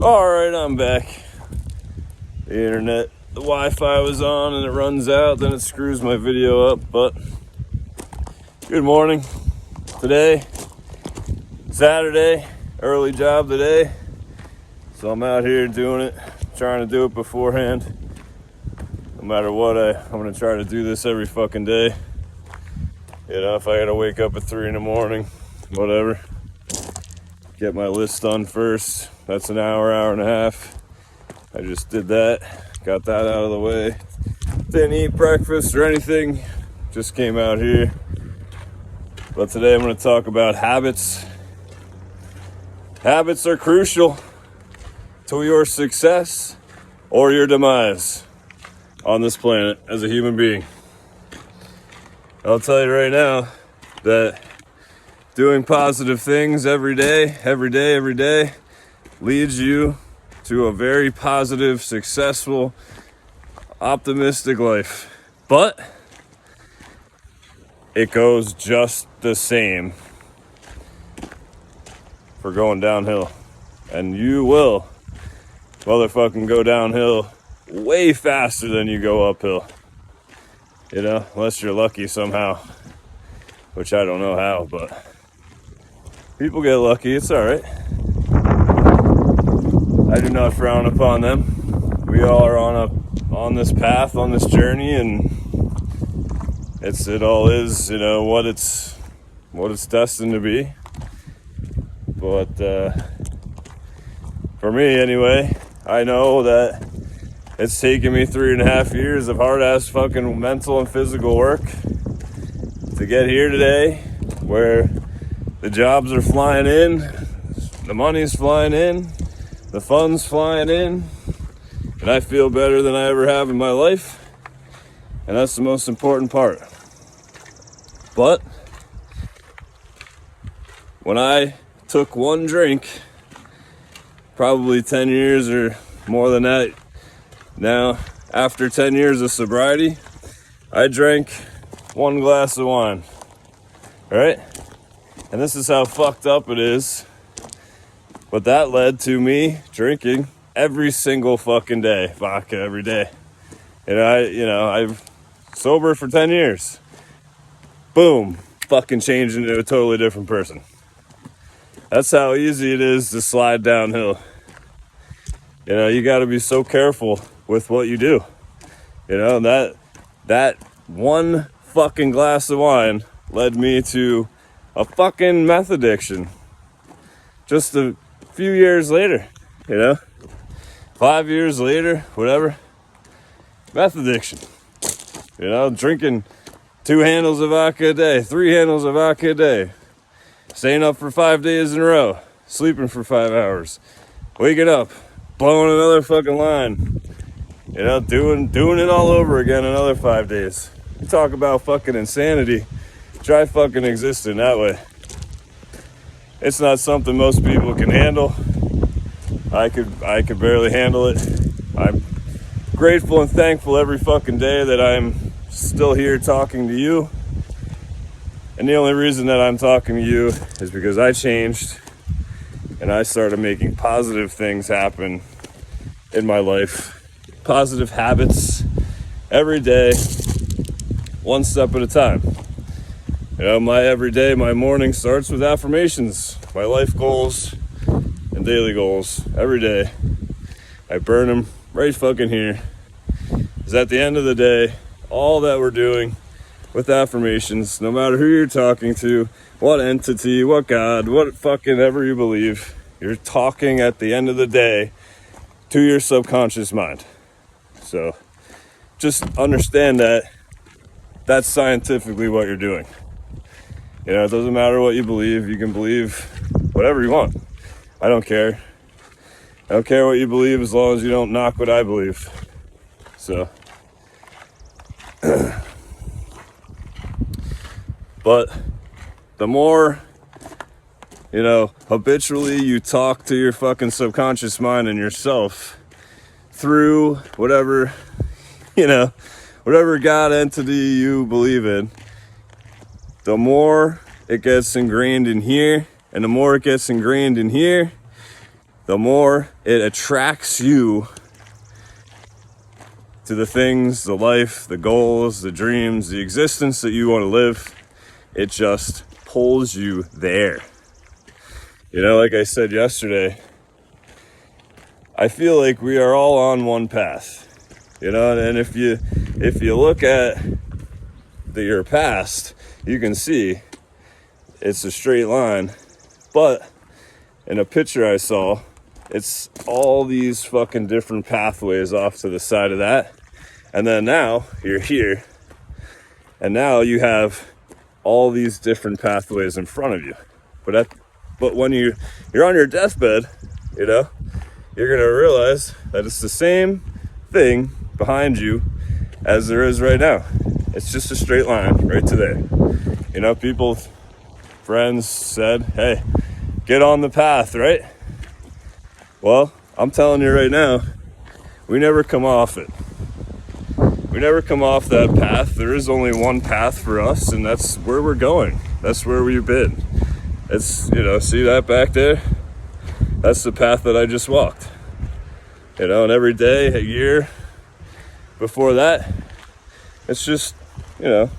Alright, I'm back. The internet, the Wi-Fi was on and it runs out, then it screws my video up, but good morning. Today, Saturday, early job today, so I'm out here doing it, trying to do it beforehand. No matter what, I'm gonna try to do this every fucking day. You know, if I gotta wake up at 3 in the morning, whatever. Get my list done first. That's an hour and a half. I just did that, got that out of the way. Didn't eat breakfast or anything, just came out here. But today I'm gonna talk about habits. Habits are crucial to your success or your demise on this planet as a human being. I'll tell you right now that doing positive things every day leads you to a very positive, successful, optimistic life. But it goes just the same for going downhill. And you will motherfucking go downhill way faster than you go uphill. You know, unless you're lucky somehow, which I don't know how, but people get lucky, it's all right. I do not frown upon them. We all are on this path, on this journey, and it all is, you know, what it's destined to be. But for me anyway, I know that it's taken me 3.5 years of hard-ass fucking mental and physical work to get here today, where the jobs are flying in, the money's flying in, the funds flying in, and I feel better than I ever have in my life, and that's the most important part. But when I took one drink, probably 10 years or more than that, now, after 10 years of sobriety, I drank 1 glass of wine, right? And this is how fucked up it is. But that led to me drinking every single fucking day, vodka every day. And I'm sober for 10 years. Boom, fucking changed into a totally different person. That's how easy it is to slide downhill. You know, you gotta be so careful with what you do. You know, that one fucking glass of wine led me to a fucking meth addiction. Just a few years later, you know, 5 years later, whatever, meth addiction. You know, drinking 2 handles of vodka a day, 3 handles of vodka a day, staying up for 5 days in a row, sleeping for 5 hours, waking up, blowing another fucking line, you know, doing it all over again another 5 days. You talk about fucking insanity. Try fucking existing that way. It's not something most people can handle. I could barely handle it. I'm grateful and thankful every fucking day that I'm still here talking to you. And the only reason that I'm talking to you is because I changed and I started making positive things happen in my life. Positive habits every day, one step at a time. You know, my every day, my morning starts with affirmations, my life goals and daily goals. Every day, I burn them right fucking here. Because at the end of the day, all that we're doing with affirmations, no matter who you're talking to, what entity, what God, what fucking ever you believe, you're talking at the end of the day to your subconscious mind. So just understand that that's scientifically what you're doing. You know, it doesn't matter what you believe. You can believe whatever you want. I don't care. I don't care what you believe as long as you don't knock what I believe. So, but the more, you know, habitually you talk to your fucking subconscious mind and yourself through whatever, you know, whatever God entity you believe in, the more it gets ingrained in here, and the more it gets ingrained in here, the more it attracts you to the things, the life, the goals, the dreams, the existence that you want to live. It just pulls you there. You know, like I said yesterday, I feel like we are all on one path. You know, and if you look at your past, you can see it's a straight line. But in a picture I saw, it's all these fucking different pathways off to the side of that. And then now you're here. And now you have all these different pathways in front of you. But when you're on your deathbed, you know, you're going to realize that it's the same thing behind you as there is right now. It's just a straight line right to there. You know, friends said, hey, get on the path, right? Well, I'm telling you right now, we never come off it. We never come off that path. There is only one path for us, and that's where we're going. That's where we've been. It's, you know, see that back there? That's the path that I just walked. You know, and every day, a year before that, it's just, you know,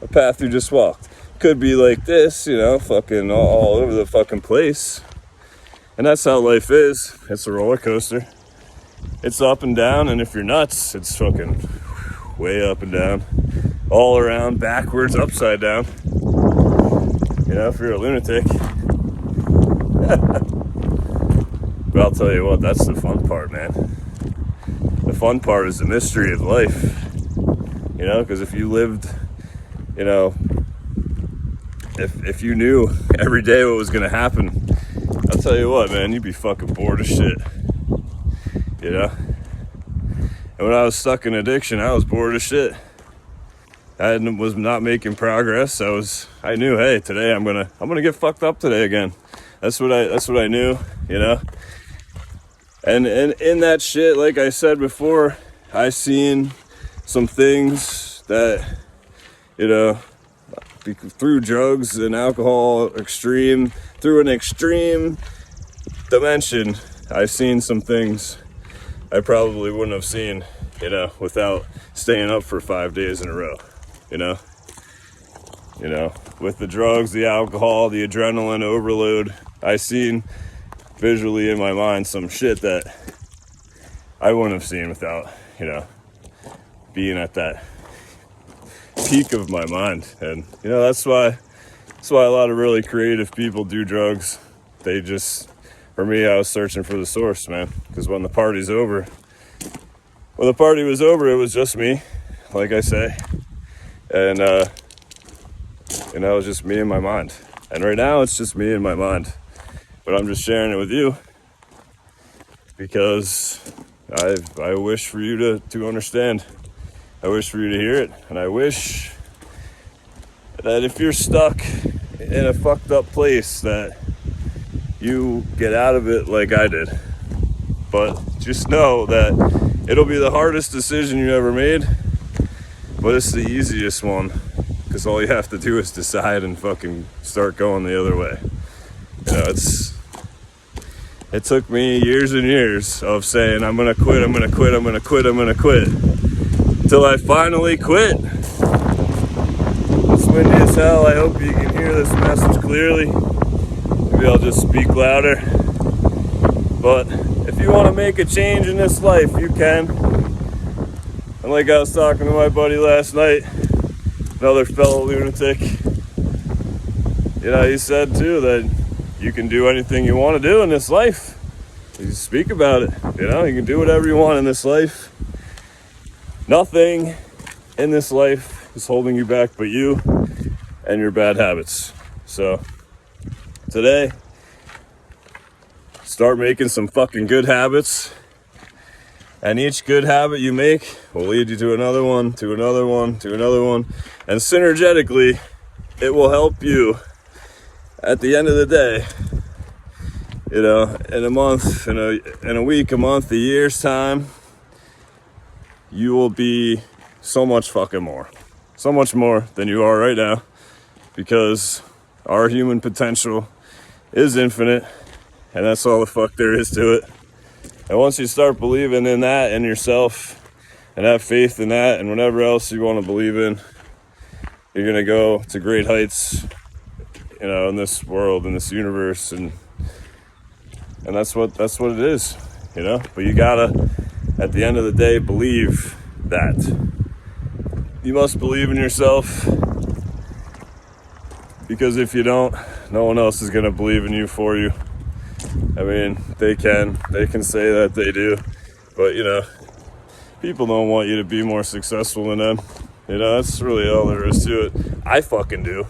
a path you just walked. Could be like this, you know, fucking all over the fucking place. And that's how life is. It's a roller coaster. It's up and down, and if you're nuts, it's fucking way up and down, all around, backwards, upside down. You know, if you're a lunatic. But I'll tell you what, that's the fun part, man. The fun part is the mystery of life. You know, because if you lived, you know, if you knew every day what was going to happen, I'll tell you what, man, you'd be fucking bored as shit. You know? And when I was stuck in addiction, I was bored as shit. I was not making progress. I knew, hey, today I'm gonna get fucked up today again. That's what I knew, you know? And in that shit, like I said before, I seen some things that, you know, through drugs and alcohol, through an extreme dimension, I've seen some things I probably wouldn't have seen, you know, without staying up for 5 days in a row, you know, with the drugs, the alcohol, the adrenaline overload. I seen visually in my mind some shit that I wouldn't have seen without, you know, being at that peak of my mind. And, you know, that's why a lot of really creative people do drugs. They just, for me, I was searching for the source, man, because when the party was over, it was just me, like I say, and you know, it was just me and my mind. And right now it's just me and my mind, but I'm just sharing it with you because I wish for you to understand. I wish for you to hear it, and I wish that if you're stuck in a fucked up place, that you get out of it like I did. But just know that it'll be the hardest decision you ever made, but it's the easiest one, because all you have to do is decide and fucking start going the other way. You know, it took me years and years of saying, I'm gonna quit, until I finally quit. It's windy as hell. I hope you can hear this message clearly. Maybe I'll just speak louder. But if you want to make a change in this life, you can. And like I was talking to my buddy last night, another fellow lunatic, you know, he said too that you can do anything you want to do in this life. You speak about it, you know, you can do whatever you want in this life. Nothing in this life is holding you back but you and your bad habits. So today, start making some fucking good habits, and each good habit you make will lead you to another one, to another one, to another one, and synergetically it will help you at the end of the day. You know, in a month, in a week, a month, a year's time, you will be so much fucking more. So much more than you are right now, because our human potential is infinite, And that's all the fuck there is to it. And once you start believing in that and yourself and have faith in that and whatever else you want to believe in, you're going to go to great heights, you know, in this world, in this universe. And that's what it is, you know. But you gotta, at the end of the day, believe that. You must believe in yourself, because if you don't, no one else is going to believe in you for you. I mean, they can say that they do, but you know, people don't want you to be more successful than them. You know, that's really all there is to it. I fucking do.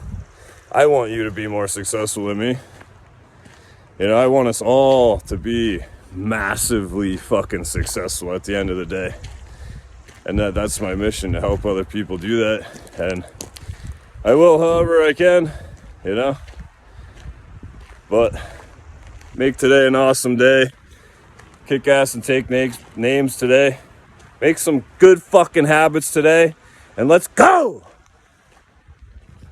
I want you to be more successful than me. You know, I want us all to be massively fucking successful at the end of the day. And that's my mission, to help other people do that. And I will however I can, you know. But make today an awesome day. Kick ass and take names today. Make some good fucking habits today. And let's go!